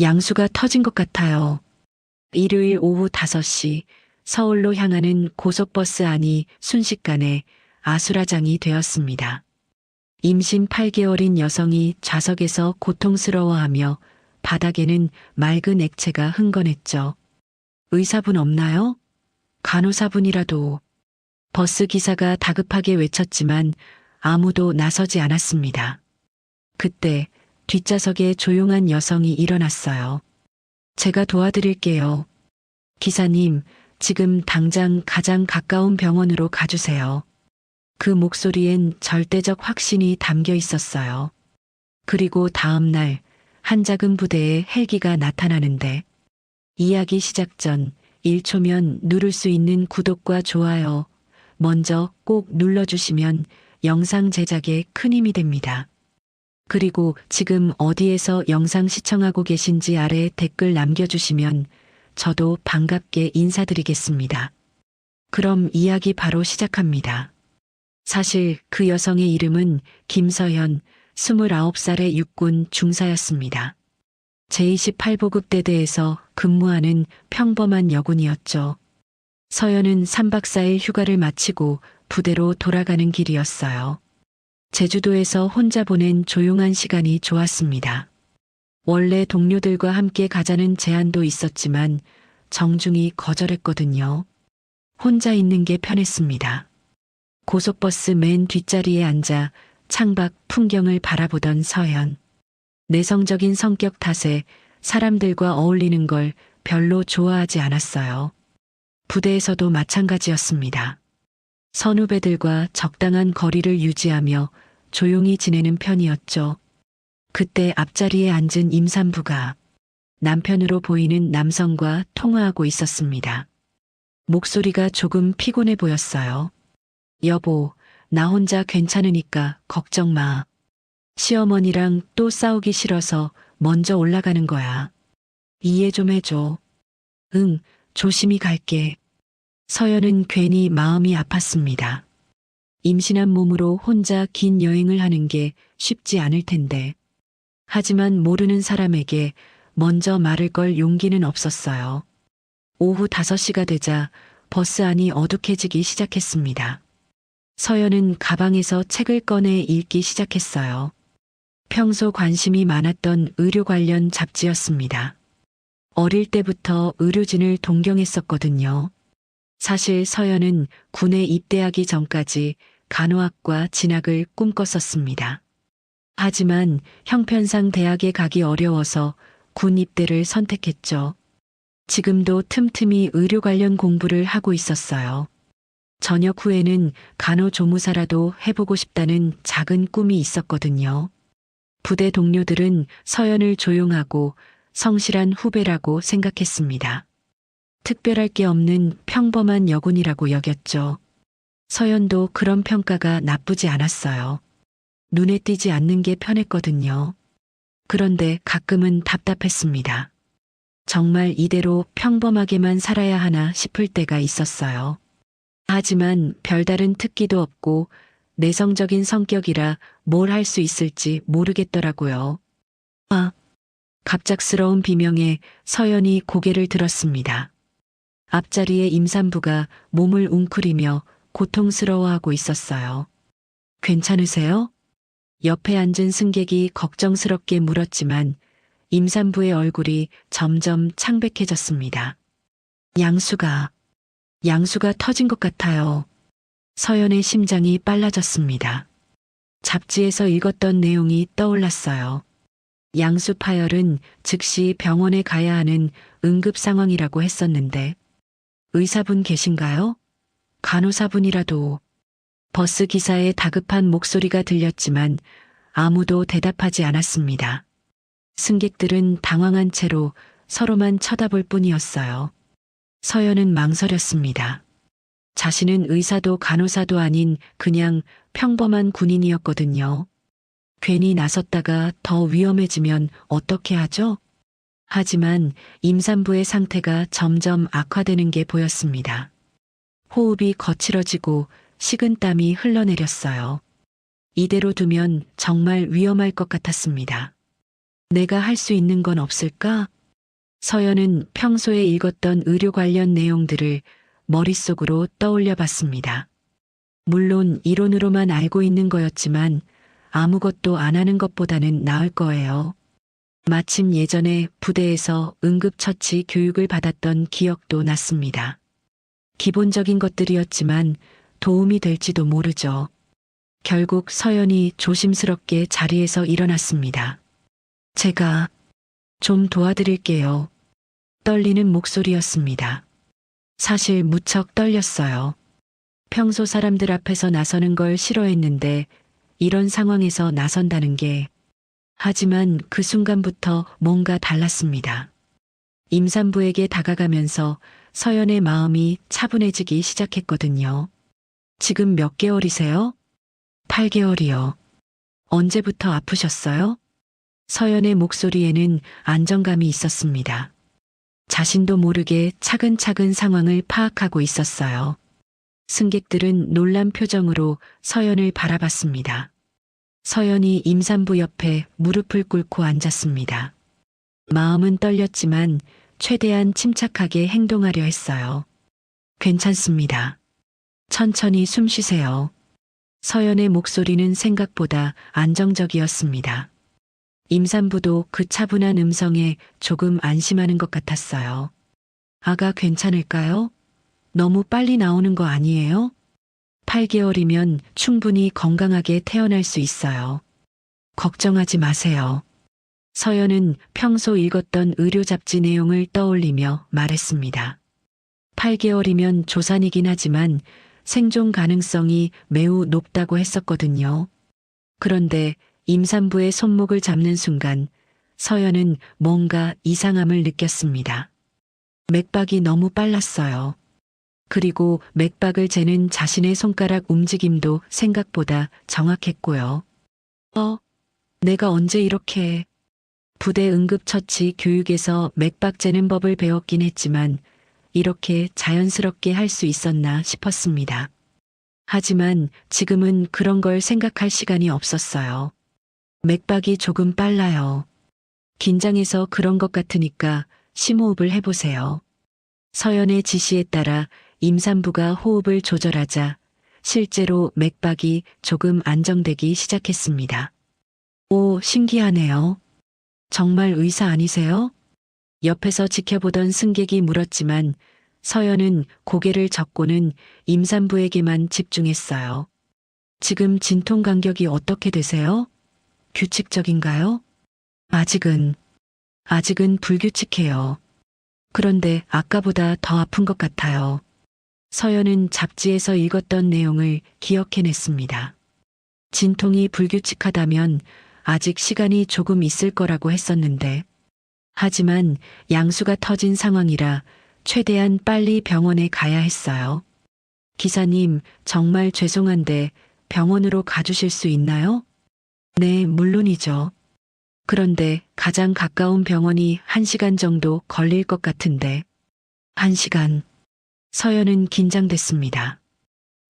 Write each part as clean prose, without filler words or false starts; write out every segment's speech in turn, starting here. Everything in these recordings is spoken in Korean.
양수가 터진 것 같아요. 일요일 오후 5시 서울로 향하는 고속버스 안이 순식간에 아수라장이 되었습니다. 임신 8개월인 여성이 좌석에서 고통스러워하며 바닥에는 맑은 액체가 흥건했죠. 의사분 없나요? 간호사분이라도. 버스 기사가 다급하게 외쳤지만 아무도 나서지 않았습니다. 그때 뒷좌석에 조용한 여성이 일어났어요. 제가 도와드릴게요. 기사님, 지금 당장 가장 가까운 병원으로 가주세요. 그 목소리엔 절대적 확신이 담겨 있었어요. 그리고 다음 날 한 작은 부대에 헬기가 나타나는데 이야기 시작 전 1초면 누를 수 있는 구독과 좋아요 먼저 꼭 눌러주시면 영상 제작에 큰 힘이 됩니다. 그리고 지금 어디에서 영상 시청하고 계신지 아래 댓글 남겨주시면 저도 반갑게 인사드리겠습니다. 그럼 이야기 바로 시작합니다. 사실 그 여성의 이름은 김서연, 29살의 육군 중사였습니다. 제28보급 대대에서 근무하는 평범한 여군이었죠. 서연은 3박 4일 휴가를 마치고 부대로 돌아가는 길이었어요. 제주도에서 혼자 보낸 조용한 시간이 좋았습니다. 원래 동료들과 함께 가자는 제안도 있었지만 정중히 거절했거든요. 혼자 있는 게 편했습니다. 고속버스 맨 뒷자리에 앉아 창밖 풍경을 바라보던 서연. 내성적인 성격 탓에 사람들과 어울리는 걸 별로 좋아하지 않았어요. 부대에서도 마찬가지였습니다. 선후배들과 적당한 거리를 유지하며 조용히 지내는 편이었죠. 그때 앞자리에 앉은 임산부가 남편으로 보이는 남성과 통화하고 있었습니다. 목소리가 조금 피곤해 보였어요. 여보, 나 혼자 괜찮으니까 걱정 마. 시어머니랑 또 싸우기 싫어서 먼저 올라가는 거야. 이해 좀 해줘. 응, 조심히 갈게. 서연은 괜히 마음이 아팠습니다. 임신한 몸으로 혼자 긴 여행을 하는 게 쉽지 않을 텐데. 하지만 모르는 사람에게 먼저 말을 걸 용기는 없었어요. 오후 5시가 되자 버스 안이 어둑해지기 시작했습니다. 서연은 가방에서 책을 꺼내 읽기 시작했어요. 평소 관심이 많았던 의료 관련 잡지였습니다. 어릴 때부터 의료진을 동경했었거든요. 사실 서연은 군에 입대하기 전까지 간호학과 진학을 꿈꿨었습니다. 하지만 형편상 대학에 가기 어려워서 군 입대를 선택했죠. 지금도 틈틈이 의료 관련 공부를 하고 있었어요. 전역 후에는 간호조무사라도 해보고 싶다는 작은 꿈이 있었거든요. 부대 동료들은 서연을 조용하고 성실한 후배라고 생각했습니다. 특별할 게 없는 평범한 여군이라고 여겼죠. 서연도 그런 평가가 나쁘지 않았어요. 눈에 띄지 않는 게 편했거든요. 그런데 가끔은 답답했습니다. 정말 이대로 평범하게만 살아야 하나 싶을 때가 있었어요. 하지만 별다른 특기도 없고 내성적인 성격이라 뭘 할 수 있을지 모르겠더라고요. 갑작스러운 비명에 서연이 고개를 들었습니다. 앞자리에 임산부가 몸을 웅크리며 고통스러워하고 있었어요. 괜찮으세요? 옆에 앉은 승객이 걱정스럽게 물었지만 임산부의 얼굴이 점점 창백해졌습니다. 양수가 터진 것 같아요. 서연의 심장이 빨라졌습니다. 잡지에서 읽었던 내용이 떠올랐어요. 양수 파열은 즉시 병원에 가야 하는 응급 상황이라고 했었는데 의사분 계신가요? 간호사분이라도. 버스 기사의 다급한 목소리가 들렸지만 아무도 대답하지 않았습니다. 승객들은 당황한 채로 서로만 쳐다볼 뿐이었어요. 서연은 망설였습니다. 자신은 의사도 간호사도 아닌 그냥 평범한 군인이었거든요. 괜히 나섰다가 더 위험해지면 어떻게 하죠? 하지만 임산부의 상태가 점점 악화되는 게 보였습니다. 호흡이 거칠어지고 식은땀이 흘러내렸어요. 이대로 두면 정말 위험할 것 같았습니다. 내가 할 수 있는 건 없을까? 서연은 평소에 읽었던 의료 관련 내용들을 머릿속으로 떠올려 봤습니다. 물론 이론으로만 알고 있는 거였지만 아무것도 안 하는 것보다는 나을 거예요. 마침 예전에 부대에서 응급처치 교육을 받았던 기억도 났습니다. 기본적인 것들이었지만 도움이 될지도 모르죠. 결국 서연이 조심스럽게 자리에서 일어났습니다. 제가 좀 도와드릴게요. 떨리는 목소리였습니다. 사실 무척 떨렸어요. 평소 사람들 앞에서 나서는 걸 싫어했는데 이런 상황에서 나선다는 게 하지만 그 순간부터 뭔가 달랐습니다. 임산부에게 다가가면서 서연의 마음이 차분해지기 시작했거든요. 지금 몇 개월이세요? 8개월이요. 언제부터 아프셨어요? 서연의 목소리에는 안정감이 있었습니다. 자신도 모르게 차근차근 상황을 파악하고 있었어요. 승객들은 놀란 표정으로 서연을 바라봤습니다. 서연이 임산부 옆에 무릎을 꿇고 앉았습니다. 마음은 떨렸지만 최대한 침착하게 행동하려 했어요. 괜찮습니다. 천천히 숨 쉬세요. 서연의 목소리는 생각보다 안정적이었습니다. 임산부도 그 차분한 음성에 조금 안심하는 것 같았어요. 아가 괜찮을까요? 너무 빨리 나오는 거 아니에요? 8개월이면 충분히 건강하게 태어날 수 있어요. 걱정하지 마세요. 서연은 평소 읽었던 의료 잡지 내용을 떠올리며 말했습니다. 8개월이면 조산이긴 하지만 생존 가능성이 매우 높다고 했었거든요. 그런데 임산부의 손목을 잡는 순간 서연은 뭔가 이상함을 느꼈습니다. 맥박이 너무 빨랐어요. 그리고 맥박을 재는 자신의 손가락 움직임도 생각보다 정확했고요. 내가 언제 이렇게 부대 응급처치 교육에서 맥박 재는 법을 배웠긴 했지만 이렇게 자연스럽게 할 수 있었나 싶었습니다. 하지만 지금은 그런 걸 생각할 시간이 없었어요. 맥박이 조금 빨라요. 긴장해서 그런 것 같으니까 심호흡을 해보세요. 서연의 지시에 따라 임산부가 호흡을 조절하자 실제로 맥박이 조금 안정되기 시작했습니다. 오, 신기하네요. 정말 의사 아니세요? 옆에서 지켜보던 승객이 물었지만 서연은 고개를 젓고는 임산부에게만 집중했어요. 지금 진통 간격이 어떻게 되세요? 규칙적인가요? 아직은 불규칙해요. 그런데 아까보다 더 아픈 것 같아요. 서연은 잡지에서 읽었던 내용을 기억해냈습니다. 진통이 불규칙하다면 아직 시간이 조금 있을 거라고 했었는데, 하지만 양수가 터진 상황이라 최대한 빨리 병원에 가야 했어요. 기사님, 정말 죄송한데 병원으로 가주실 수 있나요? 네, 물론이죠. 그런데 가장 가까운 병원이 1시간 정도 걸릴 것 같은데. 1시간. 서연은 긴장됐습니다.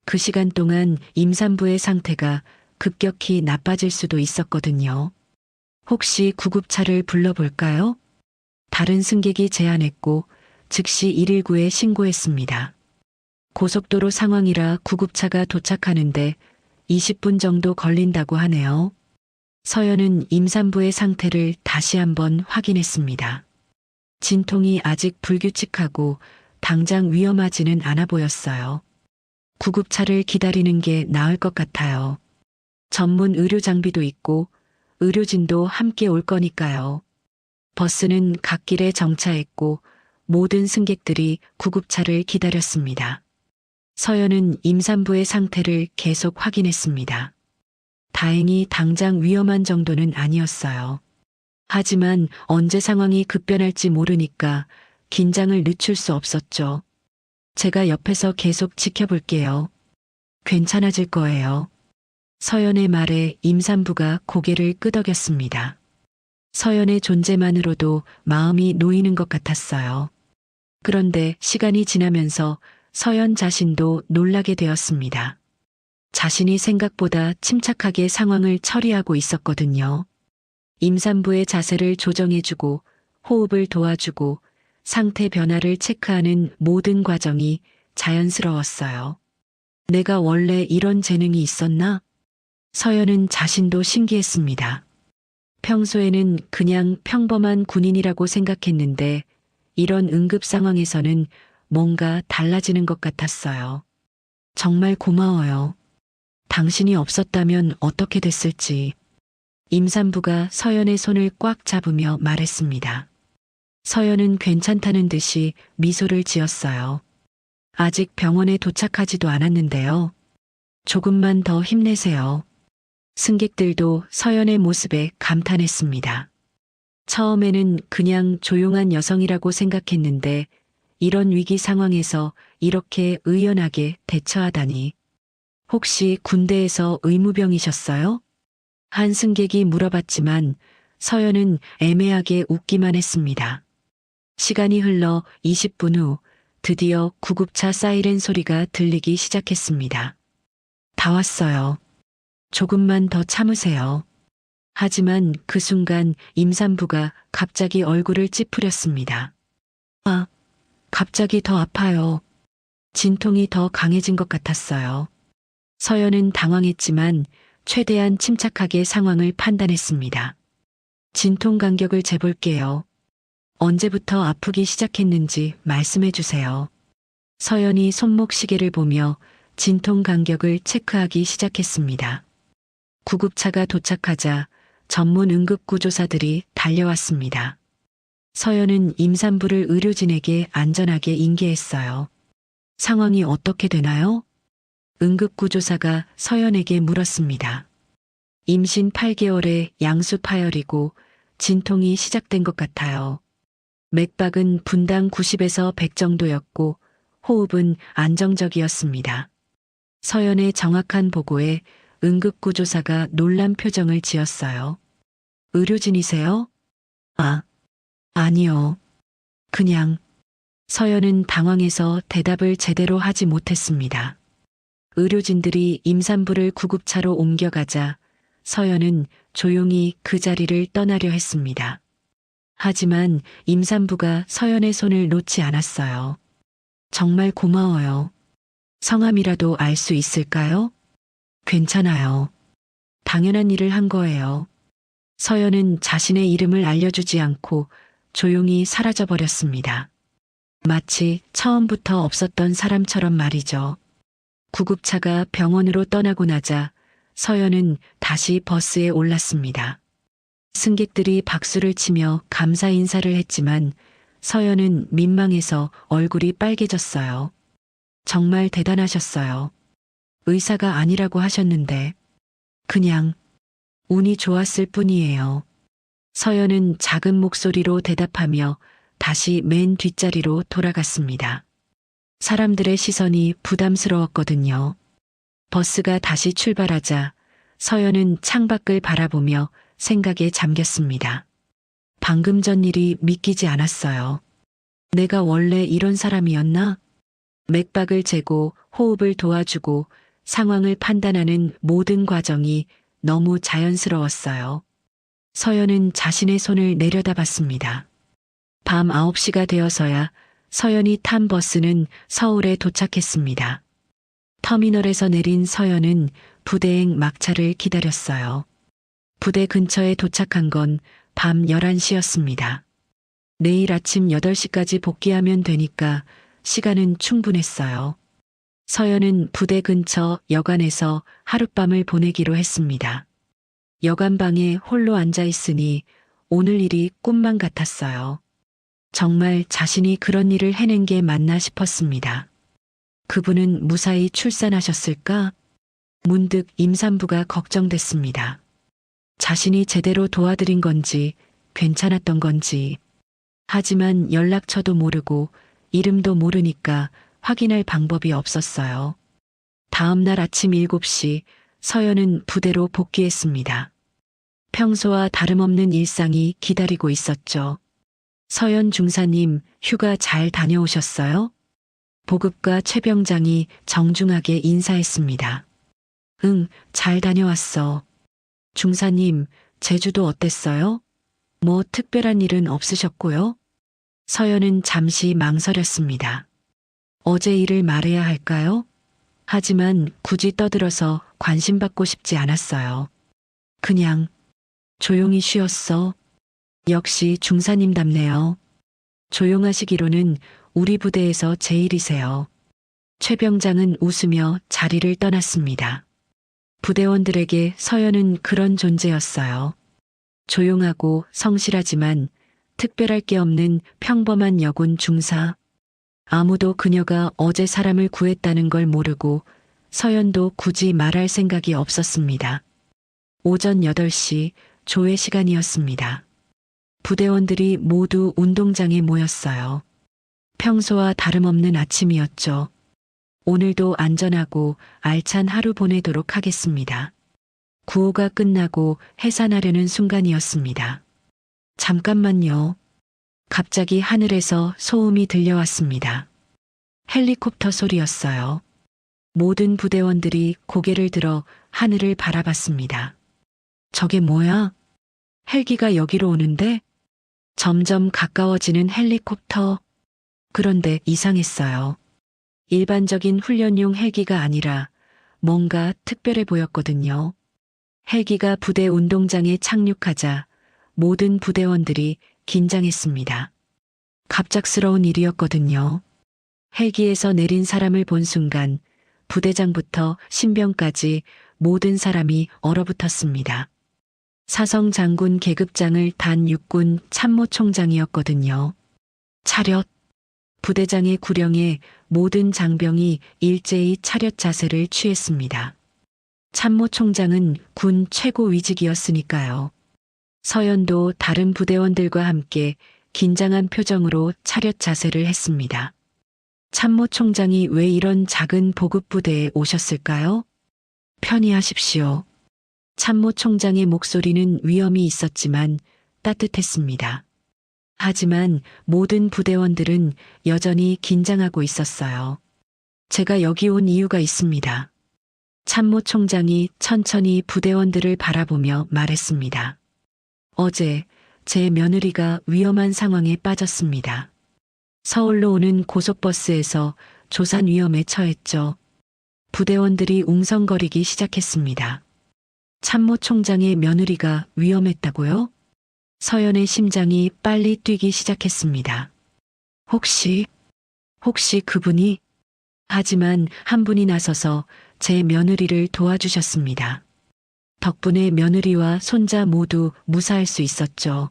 그 시간 동안 임산부의 상태가 급격히 나빠질 수도 있었거든요. 혹시 구급차를 불러볼까요? 다른 승객이 제안했고 즉시 119에 신고했습니다. 고속도로 상황이라 구급차가 도착하는데 20분 정도 걸린다고 하네요. 서연은 임산부의 상태를 다시 한번 확인했습니다. 진통이 아직 불규칙하고 당장 위험하지는 않아 보였어요. 구급차를 기다리는 게 나을 것 같아요. 전문 의료 장비도 있고 의료진도 함께 올 거니까요. 버스는 갓길에 정차했고 모든 승객들이 구급차를 기다렸습니다. 서연은 임산부의 상태를 계속 확인했습니다. 다행히 당장 위험한 정도는 아니었어요. 하지만 언제 상황이 급변할지 모르니까 긴장을 늦출 수 없었죠. 제가 옆에서 계속 지켜볼게요. 괜찮아질 거예요. 서연의 말에 임산부가 고개를 끄덕였습니다. 서연의 존재만으로도 마음이 놓이는 것 같았어요. 그런데 시간이 지나면서 서연 자신도 놀라게 되었습니다. 자신이 생각보다 침착하게 상황을 처리하고 있었거든요. 임산부의 자세를 조정해주고 호흡을 도와주고 상태 변화를 체크하는 모든 과정이 자연스러웠어요. 내가 원래 이런 재능이 있었나? 서연은 자신도 신기했습니다. 평소에는 그냥 평범한 군인이라고 생각했는데 이런 응급 상황에서는 뭔가 달라지는 것 같았어요. 정말 고마워요. 당신이 없었다면 어떻게 됐을지. 임산부가 서연의 손을 꽉 잡으며 말했습니다. 서연은 괜찮다는 듯이 미소를 지었어요. 아직 병원에 도착하지도 않았는데요. 조금만 더 힘내세요. 승객들도 서연의 모습에 감탄했습니다. 처음에는 그냥 조용한 여성이라고 생각했는데 이런 위기 상황에서 이렇게 의연하게 대처하다니. 혹시 군대에서 의무병이셨어요? 한 승객이 물어봤지만 서연은 애매하게 웃기만 했습니다. 시간이 흘러 20분 후 드디어 구급차 사이렌 소리가 들리기 시작했습니다. 다 왔어요. 조금만 더 참으세요. 하지만 그 순간 임산부가 갑자기 얼굴을 찌푸렸습니다. 아, 갑자기 더 아파요. 진통이 더 강해진 것 같았어요. 서연은 당황했지만 최대한 침착하게 상황을 판단했습니다. 진통 간격을 재볼게요. 언제부터 아프기 시작했는지 말씀해 주세요. 서연이 손목 시계를 보며 진통 간격을 체크하기 시작했습니다. 구급차가 도착하자 전문 응급구조사들이 달려왔습니다. 서연은 임산부를 의료진에게 안전하게 인계했어요. 상황이 어떻게 되나요? 응급구조사가 서연에게 물었습니다. 임신 8개월에 양수 파열이고 진통이 시작된 것 같아요. 맥박은 분당 90에서 100 정도였고 호흡은 안정적이었습니다. 서연의 정확한 보고에 응급구조사가 놀란 표정을 지었어요. 의료진이세요? 아니요. 그냥. 서연은 당황해서 대답을 제대로 하지 못했습니다. 의료진들이 임산부를 구급차로 옮겨가자 서연은 조용히 그 자리를 떠나려 했습니다. 하지만 임산부가 서연의 손을 놓지 않았어요. 정말 고마워요. 성함이라도 알 수 있을까요? 괜찮아요. 당연한 일을 한 거예요. 서연은 자신의 이름을 알려주지 않고 조용히 사라져버렸습니다. 마치 처음부터 없었던 사람처럼 말이죠. 구급차가 병원으로 떠나고 나자 서연은 다시 버스에 올랐습니다. 승객들이 박수를 치며 감사 인사를 했지만 서연은 민망해서 얼굴이 빨개졌어요. 정말 대단하셨어요. 의사가 아니라고 하셨는데 그냥 운이 좋았을 뿐이에요. 서연은 작은 목소리로 대답하며 다시 맨 뒷자리로 돌아갔습니다. 사람들의 시선이 부담스러웠거든요. 버스가 다시 출발하자 서연은 창밖을 바라보며 생각에 잠겼습니다. 방금 전 일이 믿기지 않았어요. 내가 원래 이런 사람이었나? 맥박을 재고 호흡을 도와주고 상황을 판단하는 모든 과정이 너무 자연스러웠어요. 서연은 자신의 손을 내려다봤습니다. 밤 9시가 되어서야 서연이 탄 버스는 서울에 도착했습니다. 터미널에서 내린 서연은 부대행 막차를 기다렸어요. 부대 근처에 도착한 건 밤 11시였습니다. 내일 아침 8시까지 복귀하면 되니까 시간은 충분했어요. 서연은 부대 근처 여관에서 하룻밤을 보내기로 했습니다. 여관방에 홀로 앉아 있으니 오늘 일이 꿈만 같았어요. 정말 자신이 그런 일을 해낸 게 맞나 싶었습니다. 그분은 무사히 출산하셨을까? 문득 임산부가 걱정됐습니다. 자신이 제대로 도와드린 건지 괜찮았던 건지. 하지만 연락처도 모르고 이름도 모르니까 확인할 방법이 없었어요. 다음 날 아침 7시 서연은 부대로 복귀했습니다. 평소와 다름없는 일상이 기다리고 있었죠. 서연 중사님, 휴가 잘 다녀오셨어요? 보급과 최병장이 정중하게 인사했습니다. 응, 잘 다녀왔어. 중사님, 제주도 어땠어요? 뭐 특별한 일은 없으셨고요? 서연은 잠시 망설였습니다. 어제 일을 말해야 할까요? 하지만 굳이 떠들어서 관심받고 싶지 않았어요. 그냥 조용히 쉬었어. 역시 중사님답네요. 조용하시기로는 우리 부대에서 제일이세요. 최 병장은 웃으며 자리를 떠났습니다. 부대원들에게 서연은 그런 존재였어요. 조용하고 성실하지만 특별할 게 없는 평범한 여군 중사. 아무도 그녀가 어제 사람을 구했다는 걸 모르고 서연도 굳이 말할 생각이 없었습니다. 오전 8시 조회 시간이었습니다. 부대원들이 모두 운동장에 모였어요. 평소와 다름없는 아침이었죠. 오늘도 안전하고 알찬 하루 보내도록 하겠습니다. 구호가 끝나고 해산하려는 순간이었습니다. 잠깐만요. 갑자기 하늘에서 소음이 들려왔습니다. 헬리콥터 소리였어요. 모든 부대원들이 고개를 들어 하늘을 바라봤습니다. 저게 뭐야? 헬기가 여기로 오는데? 점점 가까워지는 헬리콥터. 그런데 이상했어요. 일반적인 훈련용 헬기가 아니라 뭔가 특별해 보였거든요. 헬기가 부대 운동장에 착륙하자 모든 부대원들이 긴장했습니다. 갑작스러운 일이었거든요. 헬기에서 내린 사람을 본 순간 부대장부터 신병까지 모든 사람이 얼어붙었습니다. 사성 장군 계급장을 단 육군 참모총장이었거든요. 차렷. 부대장의 구령에 모든 장병이 일제히 차렷 자세를 취했습니다. 참모총장은 군 최고 위직이었으니까요. 서연도 다른 부대원들과 함께 긴장한 표정으로 차렷 자세를 했습니다. 참모총장이 왜 이런 작은 보급부대에 오셨을까요? 편히 하십시오. 참모총장의 목소리는 위험이 있었지만 따뜻했습니다. 하지만 모든 부대원들은 여전히 긴장하고 있었어요. 제가 여기 온 이유가 있습니다. 참모총장이 천천히 부대원들을 바라보며 말했습니다. 어제 제 며느리가 위험한 상황에 빠졌습니다. 서울로 오는 고속버스에서 조산 위험에 처했죠. 부대원들이 웅성거리기 시작했습니다. 참모총장의 며느리가 위험했다고요? 서연의 심장이 빨리 뛰기 시작했습니다. 혹시 그분이? 하지만 한 분이 나서서 제 며느리를 도와주셨습니다. 덕분에 며느리와 손자 모두 무사할 수 있었죠.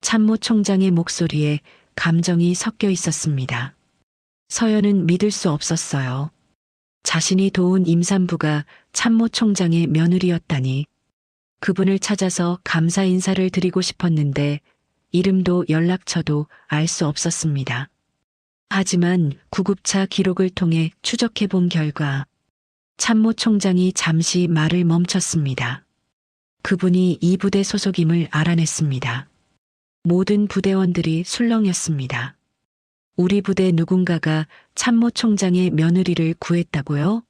참모총장의 목소리에 감정이 섞여 있었습니다. 서연은 믿을 수 없었어요. 자신이 도운 임산부가 참모총장의 며느리였다니. 그분을 찾아서 감사 인사를 드리고 싶었는데 이름도 연락처도 알 수 없었습니다. 하지만 구급차 기록을 통해 추적해 본 결과 참모총장이 잠시 말을 멈췄습니다. 그분이 이 부대 소속임을 알아냈습니다. 모든 부대원들이 술렁였습니다. 우리 부대 누군가가 참모총장의 며느리를 구했다고요?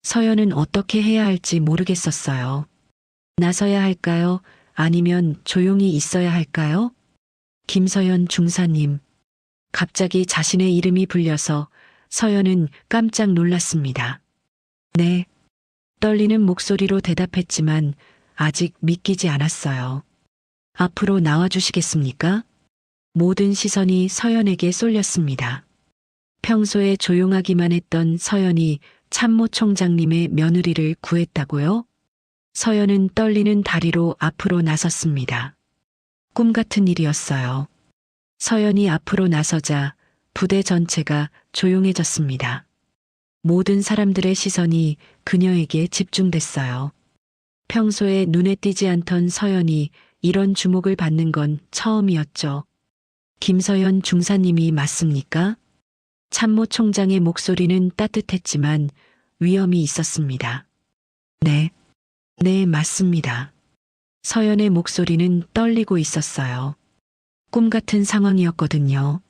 서연은 어떻게 해야 할지 모르겠었어요. 나서야 할까요? 아니면 조용히 있어야 할까요? 김서연 중사님. 갑자기 자신의 이름이 불려서 서연은 깜짝 놀랐습니다. 네. 떨리는 목소리로 대답했지만 아직 믿기지 않았어요. 앞으로 나와주시겠습니까? 모든 시선이 서연에게 쏠렸습니다. 평소에 조용하기만 했던 서연이 참모총장님의 며느리를 구했다고요? 서연은 떨리는 다리로 앞으로 나섰습니다. 꿈 같은 일이었어요. 서연이 앞으로 나서자 부대 전체가 조용해졌습니다. 모든 사람들의 시선이 그녀에게 집중됐어요. 평소에 눈에 띄지 않던 서연이 이런 주목을 받는 건 처음이었죠. 김서연 중사님이 맞습니까? 참모총장의 목소리는 따뜻했지만 위험이 있었습니다. 네, 맞습니다. 서연의 목소리는 떨리고 있었어요. 꿈 같은 상황이었거든요.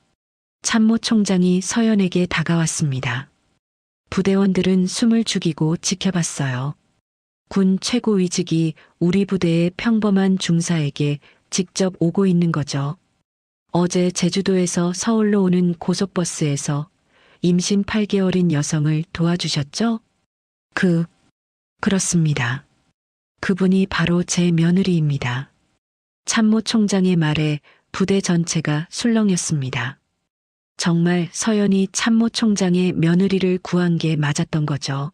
참모총장이 서연에게 다가왔습니다. 부대원들은 숨을 죽이고 지켜봤어요. 군 최고위직이 우리 부대의 평범한 중사에게 직접 오고 있는 거죠. 어제 제주도에서 서울로 오는 고속버스에서 임신 8개월인 여성을 도와주셨죠? 그렇습니다. 그분이 바로 제 며느리입니다. 참모총장의 말에 부대 전체가 술렁였습니다. 정말 서연이 참모총장의 며느리를 구한 게 맞았던 거죠.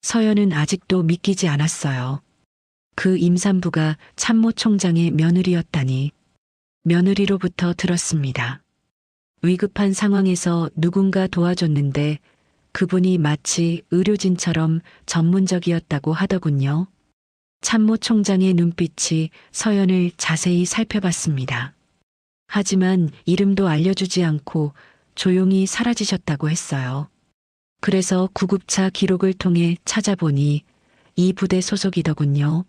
서연은 아직도 믿기지 않았어요. 그 임산부가 참모총장의 며느리였다니. 며느리로부터 들었습니다. 위급한 상황에서 누군가 도와줬는데 그분이 마치 의료진처럼 전문적이었다고 하더군요. 참모총장의 눈빛이 서연을 자세히 살펴봤습니다. 하지만 이름도 알려주지 않고 조용히 사라지셨다고 했어요. 그래서 구급차 기록을 통해 찾아보니 이 부대 소속이더군요.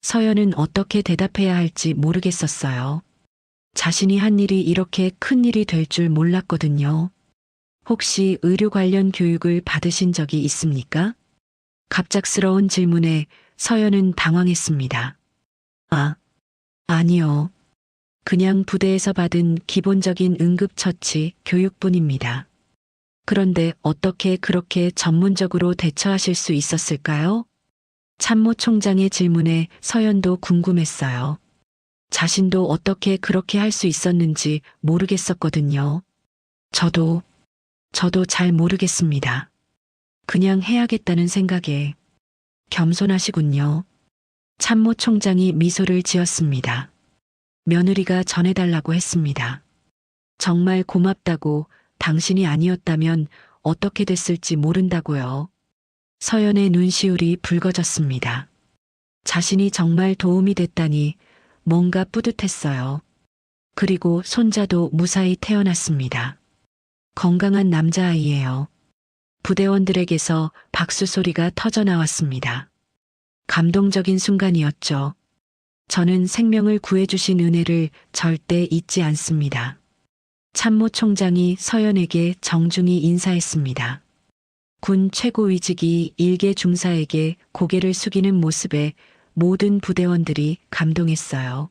서연은 어떻게 대답해야 할지 모르겠었어요. 자신이 한 일이 이렇게 큰 일이 될 줄 몰랐거든요. 혹시 의료 관련 교육을 받으신 적이 있습니까? 갑작스러운 질문에 서연은 당황했습니다. 아니요. 그냥 부대에서 받은 기본적인 응급처치 교육뿐입니다. 그런데 어떻게 그렇게 전문적으로 대처하실 수 있었을까요? 참모총장의 질문에 서연도 궁금했어요. 자신도 어떻게 그렇게 할 수 있었는지 모르겠었거든요. 저도 잘 모르겠습니다. 그냥 해야겠다는 생각에. 겸손하시군요. 참모총장이 미소를 지었습니다. 며느리가 전해달라고 했습니다. 정말 고맙다고. 당신이 아니었다면 어떻게 됐을지 모른다고요. 서연의 눈시울이 붉어졌습니다. 자신이 정말 도움이 됐다니 뭔가 뿌듯했어요. 그리고 손자도 무사히 태어났습니다. 건강한 남자아이예요. 부대원들에게서 박수 소리가 터져 나왔습니다. 감동적인 순간이었죠. 저는 생명을 구해주신 은혜를 절대 잊지 않습니다. 참모총장이 서연에게 정중히 인사했습니다. 군 최고위직이 일개 중사에게 고개를 숙이는 모습에 모든 부대원들이 감동했어요.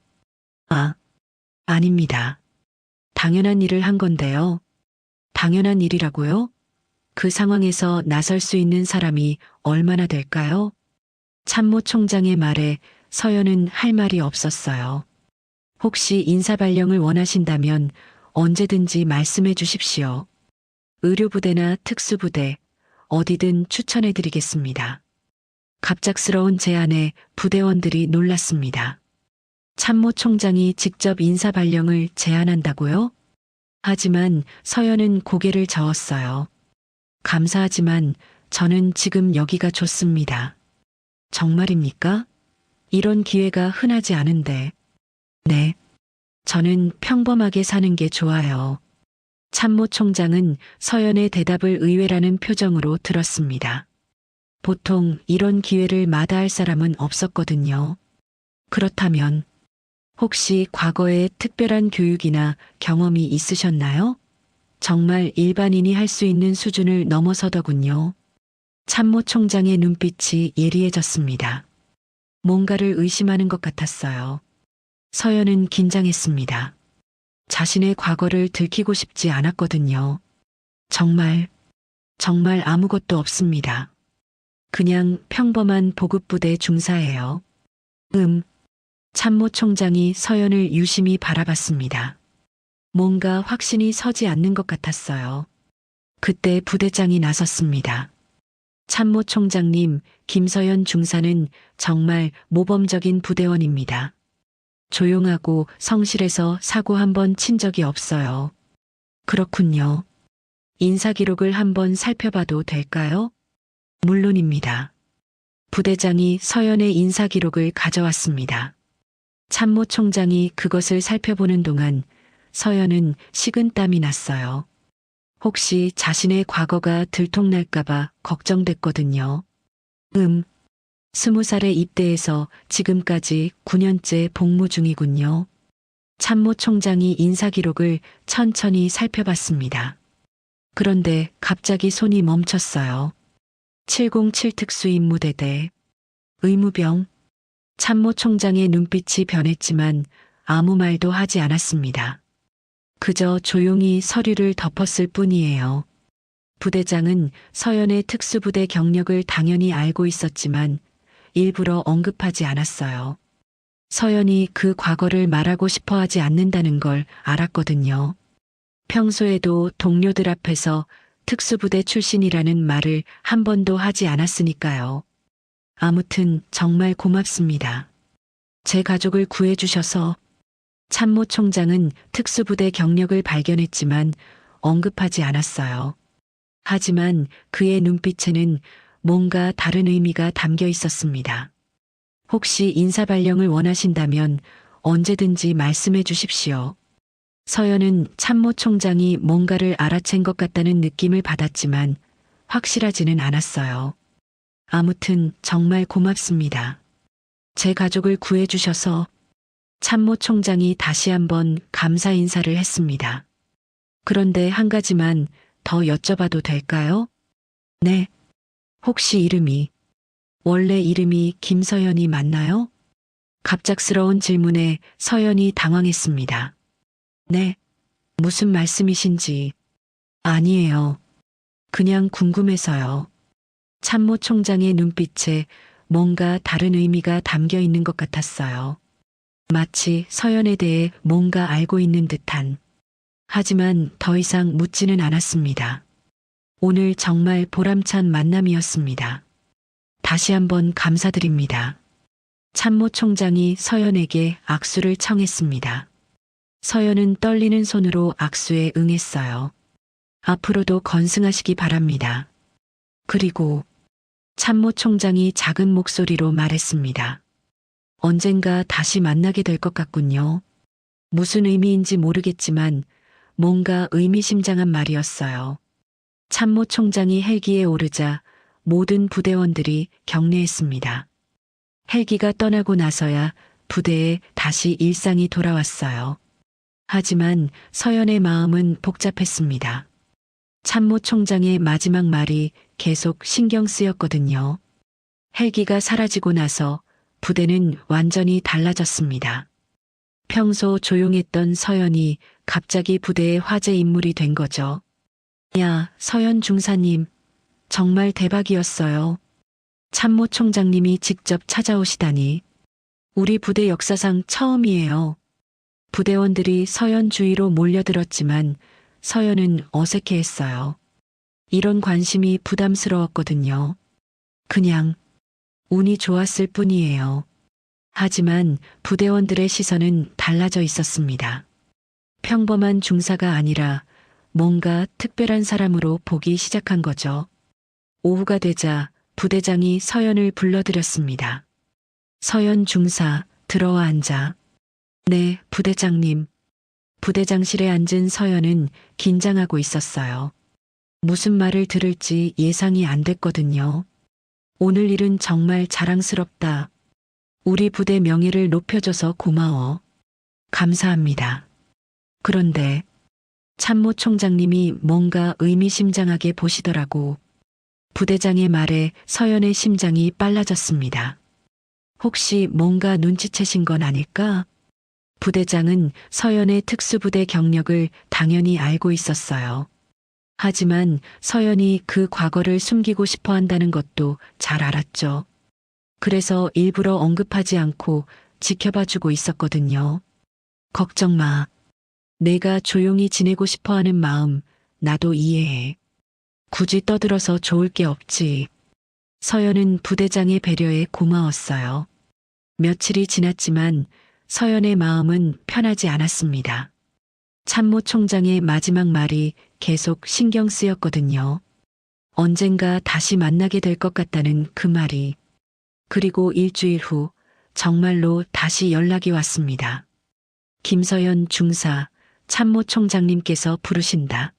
아닙니다. 당연한 일을 한 건데요. 당연한 일이라고요? 그 상황에서 나설 수 있는 사람이 얼마나 될까요? 참모총장의 말에 서연은 할 말이 없었어요. 혹시 인사발령을 원하신다면 언제든지 말씀해 주십시오. 의료부대나 특수부대, 어디든 추천해 드리겠습니다. 갑작스러운 제안에 부대원들이 놀랐습니다. 참모총장이 직접 인사발령을 제안한다고요? 하지만 서연은 고개를 저었어요. 감사하지만 저는 지금 여기가 좋습니다. 정말입니까? 이런 기회가 흔하지 않은데. 네. 저는 평범하게 사는 게 좋아요. 참모총장은 서연의 대답을 의외라는 표정으로 들었습니다. 보통 이런 기회를 마다할 사람은 없었거든요. 그렇다면 혹시 과거에 특별한 교육이나 경험이 있으셨나요? 정말 일반인이 할 수 있는 수준을 넘어서더군요. 참모총장의 눈빛이 예리해졌습니다. 뭔가를 의심하는 것 같았어요. 서연은 긴장했습니다. 자신의 과거를 들키고 싶지 않았거든요. 정말 아무것도 없습니다. 그냥 평범한 보급부대 중사예요. 참모총장이 서연을 유심히 바라봤습니다. 뭔가 확신이 서지 않는 것 같았어요. 그때 부대장이 나섰습니다. 참모총장님, 김서연 중사는 정말 모범적인 부대원입니다. 조용하고 성실해서 사고 한 번 친 적이 없어요. 그렇군요. 인사기록을 한번 살펴봐도 될까요? 물론입니다. 부대장이 서연의 인사기록을 가져왔습니다. 참모총장이 그것을 살펴보는 동안 서연은 식은땀이 났어요. 혹시 자신의 과거가 들통날까봐 걱정됐거든요. 20살에 입대해서 지금까지 9년째 복무 중이군요. 참모총장이 인사기록을 천천히 살펴봤습니다. 그런데 갑자기 손이 멈췄어요. 707 특수임무대대. 의무병. 참모총장의 눈빛이 변했지만 아무 말도 하지 않았습니다. 그저 조용히 서류를 덮었을 뿐이에요. 부대장은 서연의 특수부대 경력을 당연히 알고 있었지만 일부러 언급하지 않았어요. 서연이 그 과거를 말하고 싶어 하지 않는다는 걸 알았거든요. 평소에도 동료들 앞에서 특수부대 출신이라는 말을 한 번도 하지 않았으니까요. 아무튼 정말 고맙습니다. 제 가족을 구해주셔서. 참모총장은 특수부대 경력을 발견했지만 언급하지 않았어요. 하지만 그의 눈빛에는 뭔가 다른 의미가 담겨 있었습니다. 혹시 인사발령을 원하신다면 언제든지 말씀해 주십시오. 서연은 참모총장이 뭔가를 알아챈 것 같다는 느낌을 받았지만 확실하지는 않았어요. 아무튼 정말 고맙습니다. 제 가족을 구해주셔서. 참모총장이 다시 한번 감사 인사를 했습니다. 그런데 한 가지만 더 여쭤봐도 될까요? 네. 혹시 이름이, 원래 이름이 김서연이 맞나요? 갑작스러운 질문에 서연이 당황했습니다. 네. 무슨 말씀이신지. 아니에요. 그냥 궁금해서요. 참모총장의 눈빛에 뭔가 다른 의미가 담겨 있는 것 같았어요. 마치 서연에 대해 뭔가 알고 있는 듯한. 하지만 더 이상 묻지는 않았습니다. 오늘 정말 보람찬 만남이었습니다. 다시 한번 감사드립니다. 참모총장이 서연에게 악수를 청했습니다. 서연은 떨리는 손으로 악수에 응했어요. 앞으로도 건승하시기 바랍니다. 그리고 참모총장이 작은 목소리로 말했습니다. 언젠가 다시 만나게 될 것 같군요. 무슨 의미인지 모르겠지만 뭔가 의미심장한 말이었어요. 참모총장이 헬기에 오르자 모든 부대원들이 경례했습니다. 헬기가 떠나고 나서야 부대에 다시 일상이 돌아왔어요. 하지만 서연의 마음은 복잡했습니다. 참모총장의 마지막 말이 계속 신경 쓰였거든요. 헬기가 사라지고 나서 부대는 완전히 달라졌습니다. 평소 조용했던 서연이 갑자기 부대의 화제 인물이 된 거죠. 야, 서연 중사님, 정말 대박이었어요. 참모총장님이 직접 찾아오시다니. 우리 부대 역사상 처음이에요. 부대원들이 서연 주위로 몰려들었지만 서연은 어색해했어요. 이런 관심이 부담스러웠거든요. 그냥 운이 좋았을 뿐이에요. 하지만 부대원들의 시선은 달라져 있었습니다. 평범한 중사가 아니라 뭔가 특별한 사람으로 보기 시작한 거죠. 오후가 되자 부대장이 서연을 불러들였습니다. 서연 중사, 들어와 앉아. 네, 부대장님. 부대장실에 앉은 서연은 긴장하고 있었어요. 무슨 말을 들을지 예상이 안 됐거든요. 오늘 일은 정말 자랑스럽다. 우리 부대 명예를 높여줘서 고마워. 감사합니다. 그런데 참모총장님이 뭔가 의미심장하게 보시더라고. 부대장의 말에 서연의 심장이 빨라졌습니다. 혹시 뭔가 눈치채신 건 아닐까? 부대장은 서연의 특수부대 경력을 당연히 알고 있었어요. 하지만 서연이 그 과거를 숨기고 싶어 한다는 것도 잘 알았죠. 그래서 일부러 언급하지 않고 지켜봐주고 있었거든요. 걱정 마. 내가 조용히 지내고 싶어 하는 마음 나도 이해해. 굳이 떠들어서 좋을 게 없지. 서연은 부대장의 배려에 고마웠어요. 며칠이 지났지만 서연의 마음은 편하지 않았습니다. 참모총장의 마지막 말이 계속 신경 쓰였거든요. 언젠가 다시 만나게 될 것 같다는 그 말이. 그리고 일주일 후 정말로 다시 연락이 왔습니다. 김서연 중사, 참모총장님께서 부르신다.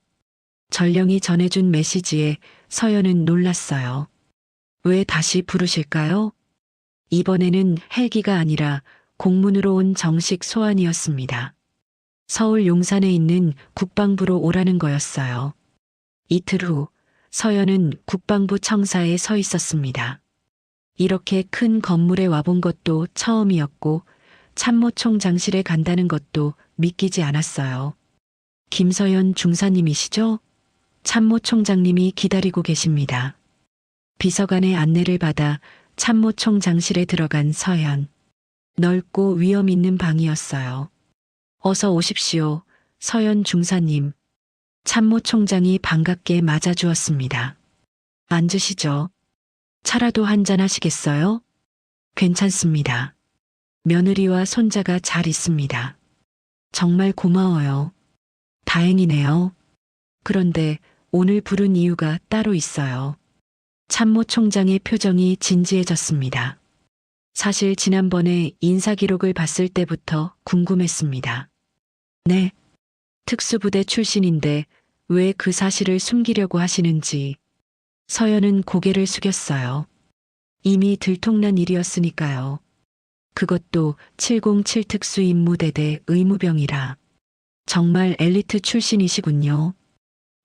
전령이 전해준 메시지에 서연은 놀랐어요. 왜 다시 부르실까요? 이번에는 헬기가 아니라 공문으로 온 정식 소환이었습니다. 서울 용산에 있는 국방부로 오라는 거였어요. 이틀 후 서연은 국방부 청사에 서 있었습니다. 이렇게 큰 건물에 와본 것도 처음이었고 참모총장실에 간다는 것도 믿기지 않았어요. 김서연 중사님이시죠? 참모총장님이 기다리고 계십니다. 비서관의 안내를 받아 참모총장실에 들어간 서연. 넓고 위험 있는 방이었어요. 어서 오십시오, 서연 중사님. 참모총장이 반갑게 맞아주었습니다. 앉으시죠. 차라도 한잔 하시겠어요? 괜찮습니다. 며느리와 손자가 잘 있습니다. 정말 고마워요. 다행이네요. 그런데 오늘 부른 이유가 따로 있어요. 참모총장의 표정이 진지해졌습니다. 사실 지난번에 인사기록을 봤을 때부터 궁금했습니다. 네. 특수부대 출신인데 왜 그 사실을 숨기려고 하시는지. 서연은 고개를 숙였어요. 이미 들통난 일이었으니까요. 그것도 707 특수임무대대 의무병이라. 정말 엘리트 출신이시군요.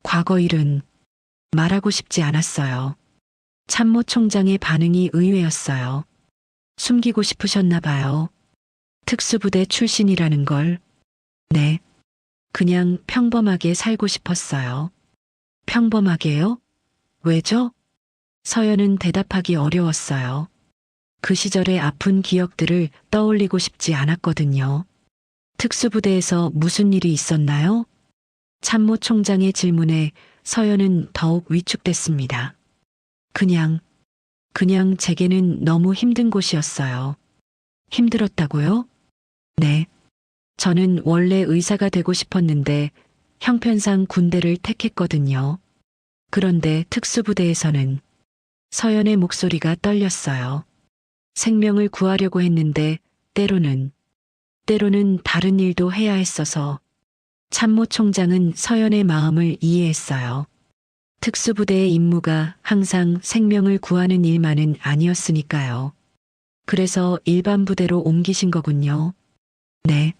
과거 일은 말하고 싶지 않았어요. 참모총장의 반응이 의외였어요. 숨기고 싶으셨나 봐요. 특수부대 출신이라는 걸. 네. 그냥 평범하게 살고 싶었어요. 평범하게요? 왜죠? 서연은 대답하기 어려웠어요. 그 시절의 아픈 기억들을 떠올리고 싶지 않았거든요. 특수부대에서 무슨 일이 있었나요? 참모총장의 질문에 서연은 더욱 위축됐습니다. 그냥 제게는 너무 힘든 곳이었어요. 힘들었다고요? 네. 저는 원래 의사가 되고 싶었는데 형편상 군대를 택했거든요. 그런데 특수부대에서는 서연의 목소리가 떨렸어요. 생명을 구하려고 했는데 때로는 다른 일도 해야 했어서. 참모총장은 서연의 마음을 이해했어요. 특수부대의 임무가 항상 생명을 구하는 일만은 아니었으니까요. 그래서 일반 부대로 옮기신 거군요. 네.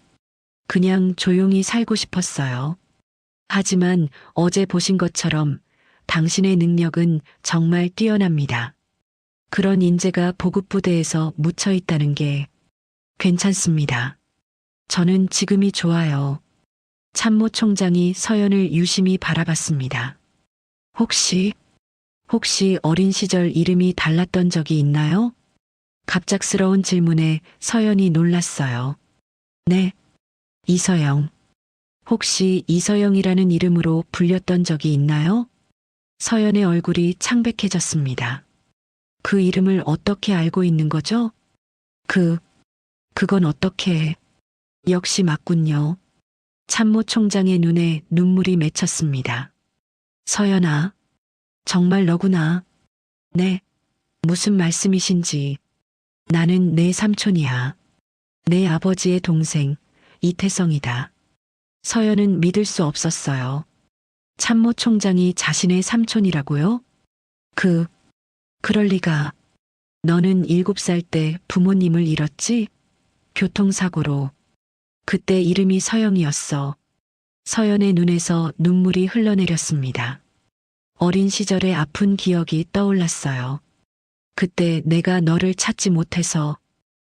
그냥 조용히 살고 싶었어요. 하지만 어제 보신 것처럼 당신의 능력은 정말 뛰어납니다. 그런 인재가 보급부대에서 묻혀 있다는 게 괜찮습니다. 저는 지금이 좋아요. 참모총장이 서연을 유심히 바라봤습니다. 혹시 어린 시절 이름이 달랐던 적이 있나요? 갑작스러운 질문에 서연이 놀랐어요. 네. 이서영. 혹시 이서영이라는 이름으로 불렸던 적이 있나요? 서연의 얼굴이 창백해졌습니다. 그 이름을 어떻게 알고 있는 거죠? 그건 어떻게. 역시 맞군요. 참모총장의 눈에 눈물이 맺혔습니다. 서연아, 정말 너구나. 네, 무슨 말씀이신지. 나는 내 삼촌이야. 내 아버지의 동생, 이태성이다. 서연은 믿을 수 없었어요. 참모총장이 자신의 삼촌이라고요? 그럴 리가. 너는 7살 때 부모님을 잃었지? 교통사고로. 그때 이름이 서영이었어. 서연의 눈에서 눈물이 흘러내렸습니다. 어린 시절의 아픈 기억이 떠올랐어요. 그때 내가 너를 찾지 못해서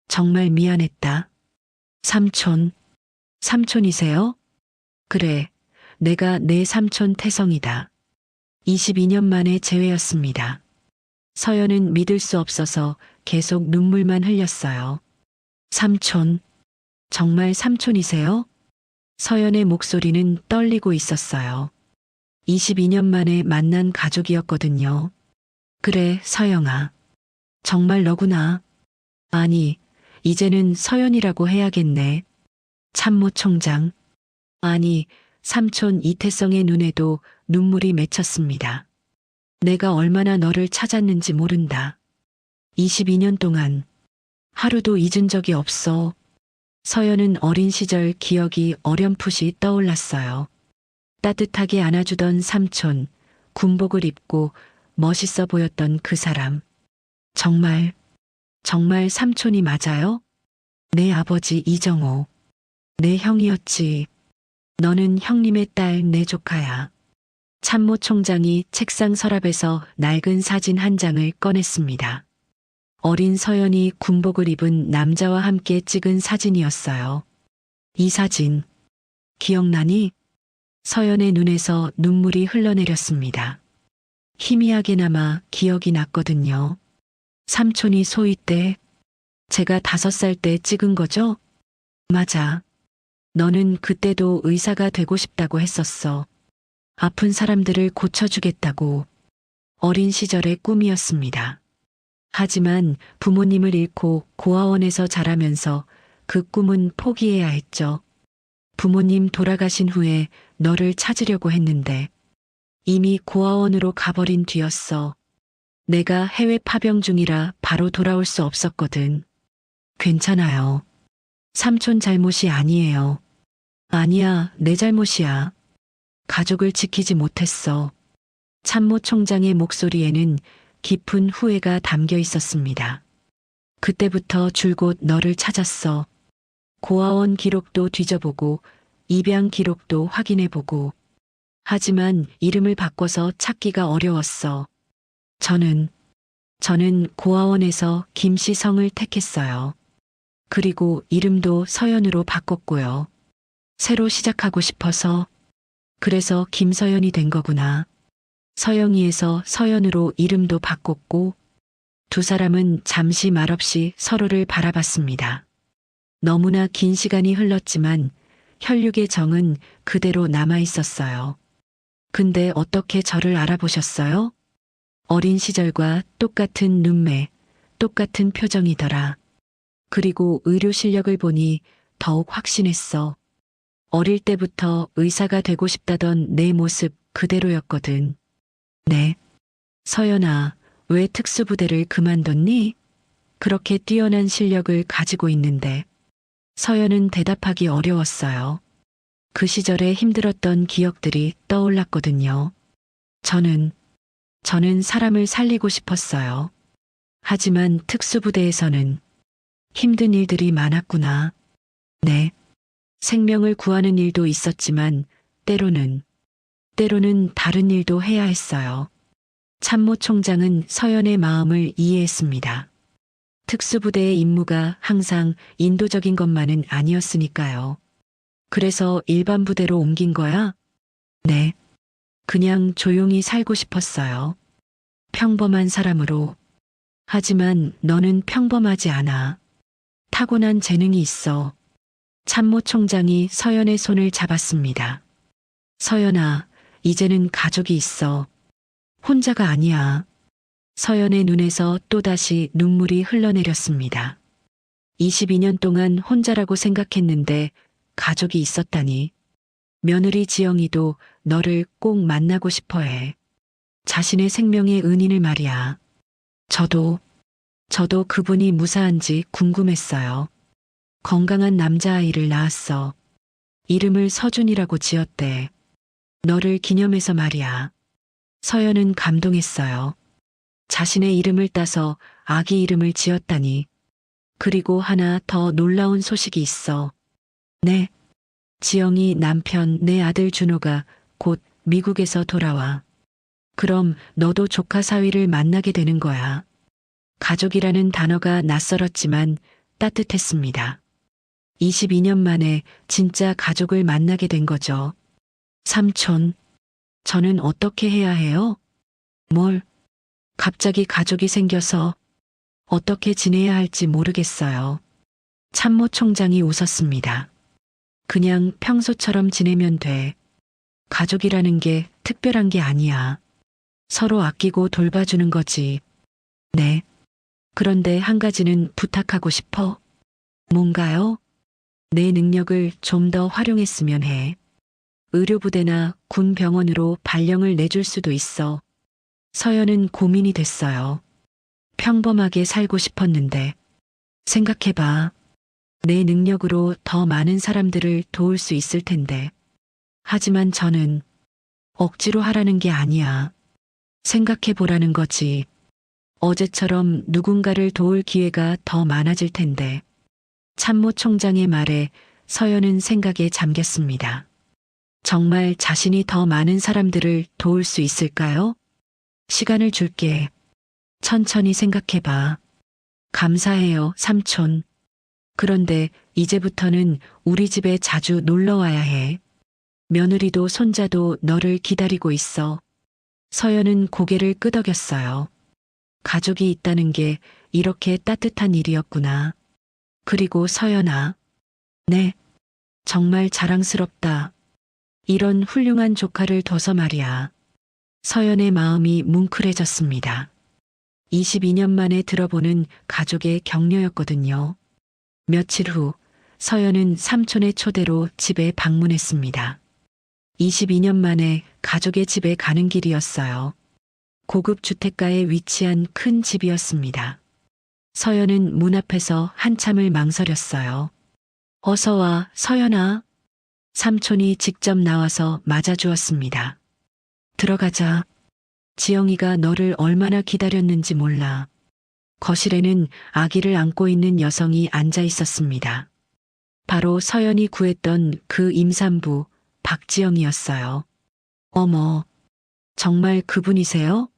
정말 미안했다. 삼촌이세요? 그래, 내가 내 삼촌 태성이다. 22년 만에 재회였습니다. 서연은 믿을 수 없어서 계속 눈물만 흘렸어요. 삼촌, 정말 삼촌이세요? 서연의 목소리는 떨리고 있었어요. 22년 만에 만난 가족이었거든요. 그래, 서영아. 정말 너구나. 아니, 이제는 서연이라고 해야겠네. 참모총장. 아니, 삼촌 이태성의 눈에도 눈물이 맺혔습니다. 내가 얼마나 너를 찾았는지 모른다. 22년 동안 하루도 잊은 적이 없어. 서연은 어린 시절 기억이 어렴풋이 떠올랐어요. 따뜻하게 안아주던 삼촌, 군복을 입고 멋있어 보였던 그 사람. 정말 삼촌이 맞아요? 내 아버지 이정호. 내 형이었지. 너는 형님의 딸 내 조카야. 참모총장이 책상 서랍에서 낡은 사진 한 장을 꺼냈습니다. 어린 서연이 군복을 입은 남자와 함께 찍은 사진이었어요. 이 사진, 기억나니? 서연의 눈에서 눈물이 흘러내렸습니다. 희미하게나마 기억이 났거든요. 삼촌이 소위 때, 제가 5살 때 찍은 거죠? 맞아. 너는 그때도 의사가 되고 싶다고 했었어. 아픈 사람들을 고쳐주겠다고. 어린 시절의 꿈이었습니다. 하지만 부모님을 잃고 고아원에서 자라면서 그 꿈은 포기해야 했죠. 부모님 돌아가신 후에 너를 찾으려고 했는데 이미 고아원으로 가버린 뒤였어. 내가 해외 파병 중이라 바로 돌아올 수 없었거든. 괜찮아요. 삼촌 잘못이 아니에요. 아니야, 내 잘못이야. 가족을 지키지 못했어. 참모 총장의 목소리에는 깊은 후회가 담겨 있었습니다. 그때부터 줄곧 너를 찾았어. 고아원 기록도 뒤져보고 입양 기록도 확인해보고. 하지만 이름을 바꿔서 찾기가 어려웠어. 저는 고아원에서 김씨성을 택했어요. 그리고 이름도 서연으로 바꿨고요. 새로 시작하고 싶어서. 그래서 김서연이 된 거구나. 서영이에서 서연으로 이름도 바꿨고 두 사람은 잠시 말없이 서로를 바라봤습니다. 너무나 긴 시간이 흘렀지만 혈육의 정은 그대로 남아 있었어요. 근데 어떻게 저를 알아보셨어요? 어린 시절과 똑같은 눈매, 똑같은 표정이더라. 그리고 의료 실력을 보니 더욱 확신했어. 어릴 때부터 의사가 되고 싶다던 내 모습 그대로였거든. 네. 서연아, 왜 특수부대를 그만뒀니? 그렇게 뛰어난 실력을 가지고 있는데. 서연은 대답하기 어려웠어요. 그 시절에 힘들었던 기억들이 떠올랐거든요. 저는 사람을 살리고 싶었어요. 하지만 특수부대에서는 힘든 일들이 많았구나. 네. 생명을 구하는 일도 있었지만 때로는 다른 일도 해야 했어요. 참모 총장은 서연의 마음을 이해했습니다. 특수부대의 임무가 항상 인도적인 것만은 아니었으니까요. 그래서 일반 부대로 옮긴 거야? 네. 그냥 조용히 살고 싶었어요. 평범한 사람으로. 하지만 너는 평범하지 않아. 타고난 재능이 있어. 참모 총장이 서연의 손을 잡았습니다. 서연아, 이제는 가족이 있어. 혼자가 아니야. 서연의 눈에서 또다시 눈물이 흘러내렸습니다. 22년 동안 혼자라고 생각했는데 가족이 있었다니. 며느리 지영이도 너를 꼭 만나고 싶어 해. 자신의 생명의 은인을 말이야. 저도 그분이 무사한지 궁금했어요. 건강한 남자아이를 낳았어. 이름을 서준이라고 지었대. 너를 기념해서 말이야. 서연은 감동했어요. 자신의 이름을 따서 아기 이름을 지었다니. 그리고 하나 더 놀라운 소식이 있어. 네. 지영이 남편 내 아들 준호가 곧 미국에서 돌아와. 그럼 너도 조카 사위를 만나게 되는 거야. 가족이라는 단어가 낯설었지만 따뜻했습니다. 22년 만에 진짜 가족을 만나게 된 거죠. 삼촌, 저는 어떻게 해야 해요? 뭘? 갑자기 가족이 생겨서 어떻게 지내야 할지 모르겠어요. 참모 총장이 웃었습니다. 그냥 평소처럼 지내면 돼. 가족이라는 게 특별한 게 아니야. 서로 아끼고 돌봐주는 거지. 네. 그런데 한 가지는 부탁하고 싶어. 뭔가요? 내 능력을 좀 더 활용했으면 해. 의료부대나 군병원으로 발령을 내줄 수도 있어. 서연은 고민이 됐어요. 평범하게 살고 싶었는데. 생각해봐. 내 능력으로 더 많은 사람들을 도울 수 있을 텐데. 하지만 저는 억지로 하라는 게 아니야. 생각해보라는 거지. 어제처럼 누군가를 도울 기회가 더 많아질 텐데. 참모 총장의 말에 서연은 생각에 잠겼습니다. 정말 자신이 더 많은 사람들을 도울 수 있을까요? 시간을 줄게. 천천히 생각해봐. 감사해요, 삼촌. 그런데 이제부터는 우리 집에 자주 놀러 와야 해. 며느리도 손자도 너를 기다리고 있어. 서연은 고개를 끄덕였어요. 가족이 있다는 게 이렇게 따뜻한 일이었구나. 그리고 서연아. 네. 정말 자랑스럽다. 이런 훌륭한 조카를 둬서 말이야. 서연의 마음이 뭉클해졌습니다. 22년 만에 들어보는 가족의 격려였거든요. 며칠 후 서연은 삼촌의 초대로 집에 방문했습니다. 22년 만에 가족의 집에 가는 길이었어요. 고급 주택가에 위치한 큰 집이었습니다. 서연은 문 앞에서 한참을 망설였어요. 어서 와, 서연아. 삼촌이 직접 나와서 맞아주었습니다. 들어가자. 지영이가 너를 얼마나 기다렸는지 몰라. 거실에는 아기를 안고 있는 여성이 앉아 있었습니다. 바로 서연이 구했던 그 임산부 박지영이었어요. 어머, 정말 그분이세요?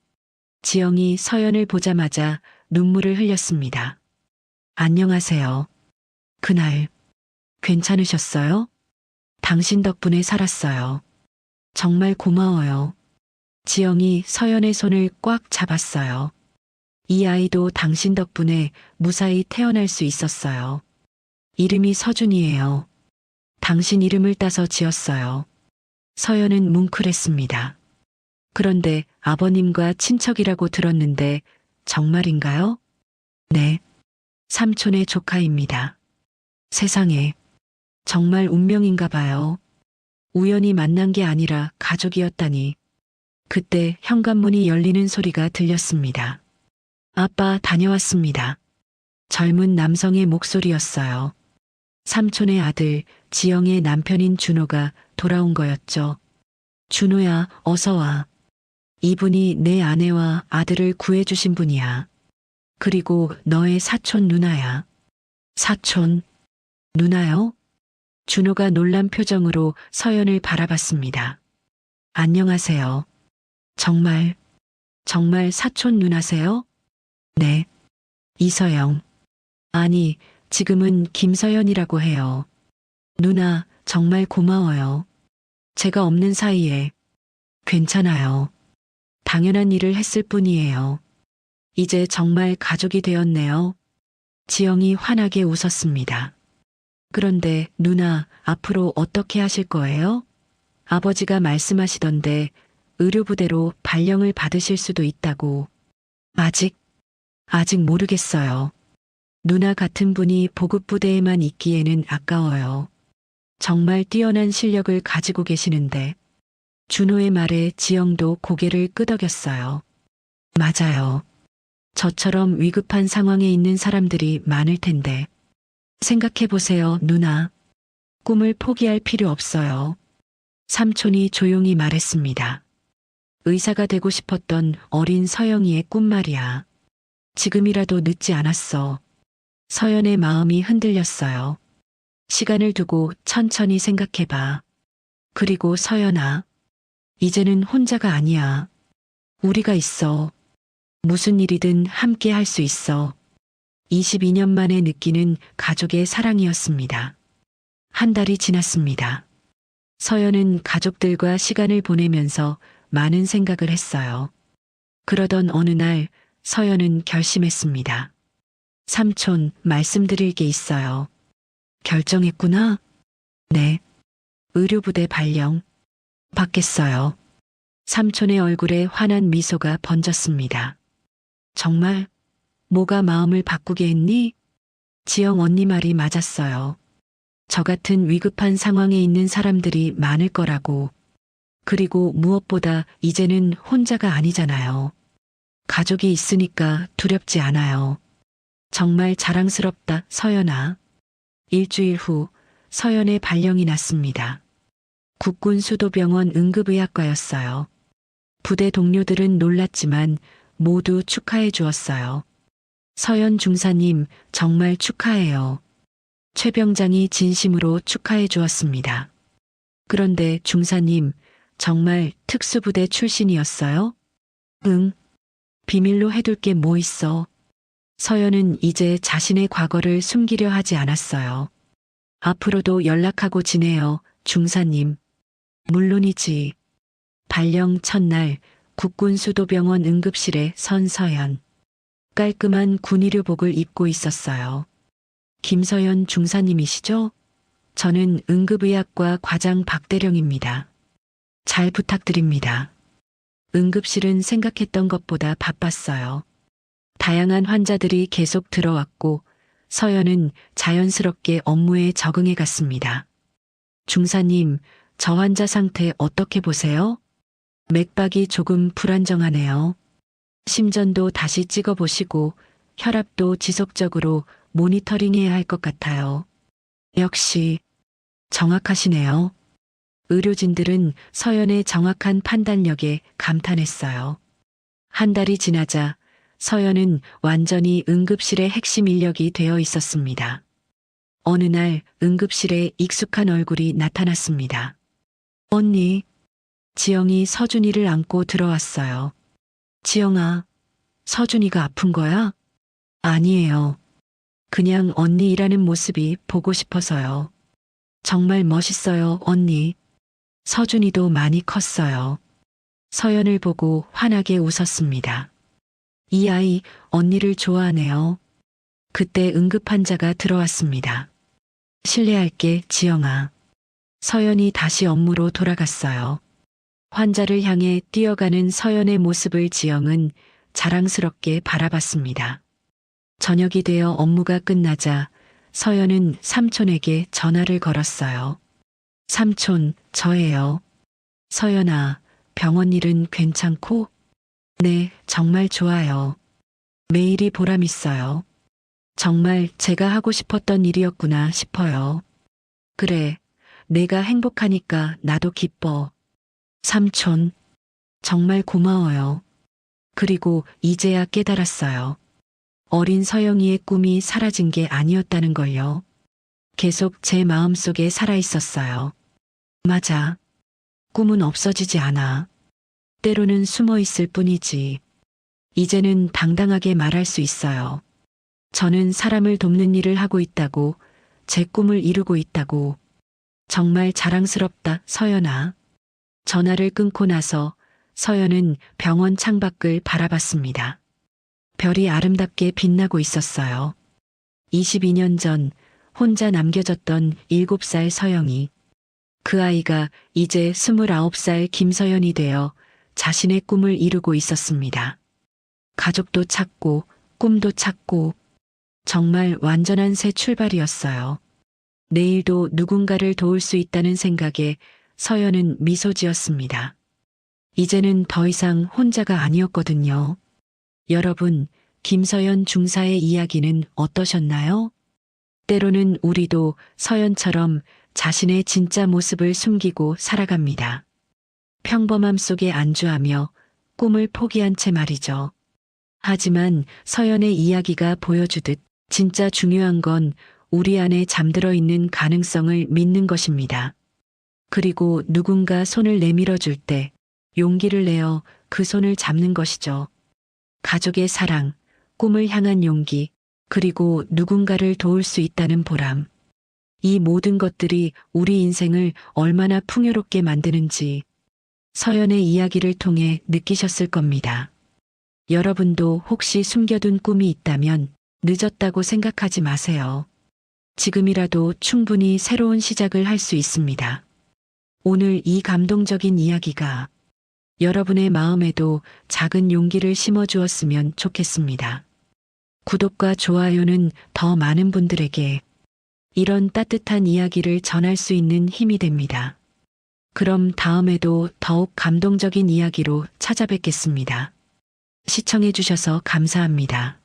지영이 서연을 보자마자 눈물을 흘렸습니다. 안녕하세요. 그날 괜찮으셨어요? 당신 덕분에 살았어요. 정말 고마워요. 지영이 서연의 손을 꽉 잡았어요. 이 아이도 당신 덕분에 무사히 태어날 수 있었어요. 이름이 서준이에요. 당신 이름을 따서 지었어요. 서연은 뭉클했습니다. 그런데 아버님과 친척이라고 들었는데 정말인가요? 네. 삼촌의 조카입니다. 세상에. 정말 운명인가 봐요. 우연히 만난 게 아니라 가족이었다니. 그때 현관문이 열리는 소리가 들렸습니다. 아빠 다녀왔습니다. 젊은 남성의 목소리였어요. 삼촌의 아들 지영의 남편인 준호가 돌아온 거였죠. 준호야, 어서 와. 이분이 내 아내와 아들을 구해주신 분이야. 그리고 너의 사촌 누나야. 사촌? 누나요? 준호가 놀란 표정으로 서연을 바라봤습니다. 안녕하세요. 정말 사촌 누나세요? 네. 이서영. 아니, 지금은 김서연이라고 해요. 누나, 정말 고마워요. 제가 없는 사이에. 괜찮아요. 당연한 일을 했을 뿐이에요. 이제 정말 가족이 되었네요. 지영이 환하게 웃었습니다. 그런데 누나, 앞으로 어떻게 하실 거예요? 아버지가 말씀하시던데 의료부대로 발령을 받으실 수도 있다고. 아직 모르겠어요. 누나 같은 분이 보급부대에만 있기에는 아까워요. 정말 뛰어난 실력을 가지고 계시는데. 준호의 말에 지영도 고개를 끄덕였어요. 맞아요. 저처럼 위급한 상황에 있는 사람들이 많을 텐데. 생각해보세요, 누나. 꿈을 포기할 필요 없어요. 삼촌이 조용히 말했습니다. 의사가 되고 싶었던 어린 서영이의 꿈 말이야. 지금이라도 늦지 않았어. 서연의 마음이 흔들렸어요. 시간을 두고 천천히 생각해봐. 그리고 서연아, 이제는 혼자가 아니야. 우리가 있어. 무슨 일이든 함께 할 수 있어. 22년 만에 느끼는 가족의 사랑이었습니다. 한 달이 지났습니다. 서연은 가족들과 시간을 보내면서 많은 생각을 했어요. 그러던 어느 날 서연은 결심했습니다. 삼촌, 말씀드릴 게 있어요. 결정했구나? 네. 의료부대 발령. 받겠어요. 삼촌의 얼굴에 환한 미소가 번졌습니다. 정말? 뭐가 마음을 바꾸게 했니? 지영 언니 말이 맞았어요. 저 같은 위급한 상황에 있는 사람들이 많을 거라고. 그리고 무엇보다 이제는 혼자가 아니잖아요. 가족이 있으니까 두렵지 않아요. 정말 자랑스럽다, 서연아. 일주일 후 서연의 발령이 났습니다. 국군 수도병원 응급의학과였어요. 부대 동료들은 놀랐지만 모두 축하해 주었어요. 서연 중사님, 정말 축하해요. 최 병장이 진심으로 축하해 주었습니다. 그런데 중사님, 정말 특수부대 출신이었어요? 응. 비밀로 해둘 게 뭐 있어. 서연은 이제 자신의 과거를 숨기려 하지 않았어요. 앞으로도 연락하고 지내요, 중사님. 물론이지. 발령 첫날 국군수도병원 응급실에 선 서연. 깔끔한 군의료복을 입고 있었어요. 김서연 중사님이시죠? 저는 응급의학과 과장 박대령입니다. 잘 부탁드립니다. 응급실은 생각했던 것보다 바빴어요. 다양한 환자들이 계속 들어왔고 서연은 자연스럽게 업무에 적응해 갔습니다. 중사님, 저 환자 상태 어떻게 보세요? 맥박이 조금 불안정하네요. 심전도 다시 찍어보시고 혈압도 지속적으로 모니터링해야 할 것 같아요. 역시 정확하시네요. 의료진들은 서연의 정확한 판단력에 감탄했어요. 한 달이 지나자 서연은 완전히 응급실의 핵심 인력이 되어 있었습니다. 어느 날 응급실에 익숙한 얼굴이 나타났습니다. 언니, 지영이 서준이를 안고 들어왔어요. 지영아, 서준이가 아픈 거야? 아니에요. 그냥 언니 일하는 모습이 보고 싶어서요. 정말 멋있어요, 언니. 서준이도 많이 컸어요. 서연을 보고 환하게 웃었습니다. 이 아이 언니를 좋아하네요. 그때 응급 환자가 들어왔습니다. 실례할게, 지영아. 서연이 다시 업무로 돌아갔어요. 환자를 향해 뛰어가는 서연의 모습을 지영은 자랑스럽게 바라봤습니다. 저녁이 되어 업무가 끝나자 서연은 삼촌에게 전화를 걸었어요. 삼촌, 저예요. 서연아, 병원 일은 괜찮고? 네, 정말 좋아요. 매일이 보람 있어요. 정말 제가 하고 싶었던 일이었구나 싶어요. 그래, 내가 행복하니까 나도 기뻐. 삼촌, 정말 고마워요. 그리고 이제야 깨달았어요. 어린 서영이의 꿈이 사라진 게 아니었다는 걸요. 계속 제 마음속에 살아 있었어요. 맞아. 꿈은 없어지지 않아. 때로는 숨어 있을 뿐이지. 이제는 당당하게 말할 수 있어요. 저는 사람을 돕는 일을 하고 있다고, 제 꿈을 이루고 있다고. 정말 자랑스럽다, 서연아. 전화를 끊고 나서 서연은 병원 창밖을 바라봤습니다. 별이 아름답게 빛나고 있었어요. 22년 전 혼자 남겨졌던 7살 서영이. 그 아이가 이제 29살 김서연이 되어 자신의 꿈을 이루고 있었습니다. 가족도 찾고 꿈도 찾고 정말 완전한 새 출발이었어요. 내일도 누군가를 도울 수 있다는 생각에 서연은 미소 지었습니다. 이제는 더 이상 혼자가 아니었거든요. 여러분, 김서연 중사의 이야기는 어떠셨나요? 때로는 우리도 서연처럼 자신의 진짜 모습을 숨기고 살아갑니다. 평범함 속에 안주하며 꿈을 포기한 채 말이죠. 하지만 서연의 이야기가 보여주듯 진짜 중요한 건 우리 안에 잠들어 있는 가능성을 믿는 것입니다. 그리고 누군가 손을 내밀어 줄 때 용기를 내어 그 손을 잡는 것이죠. 가족의 사랑, 꿈을 향한 용기, 그리고 누군가를 도울 수 있다는 보람. 이 모든 것들이 우리 인생을 얼마나 풍요롭게 만드는지 서연의 이야기를 통해 느끼셨을 겁니다. 여러분도 혹시 숨겨둔 꿈이 있다면 늦었다고 생각하지 마세요. 지금이라도 충분히 새로운 시작을 할 수 있습니다. 오늘 이 감동적인 이야기가 여러분의 마음에도 작은 용기를 심어주었으면 좋겠습니다. 구독과 좋아요는 더 많은 분들에게 이런 따뜻한 이야기를 전할 수 있는 힘이 됩니다. 그럼 다음에도 더욱 감동적인 이야기로 찾아뵙겠습니다. 시청해주셔서 감사합니다.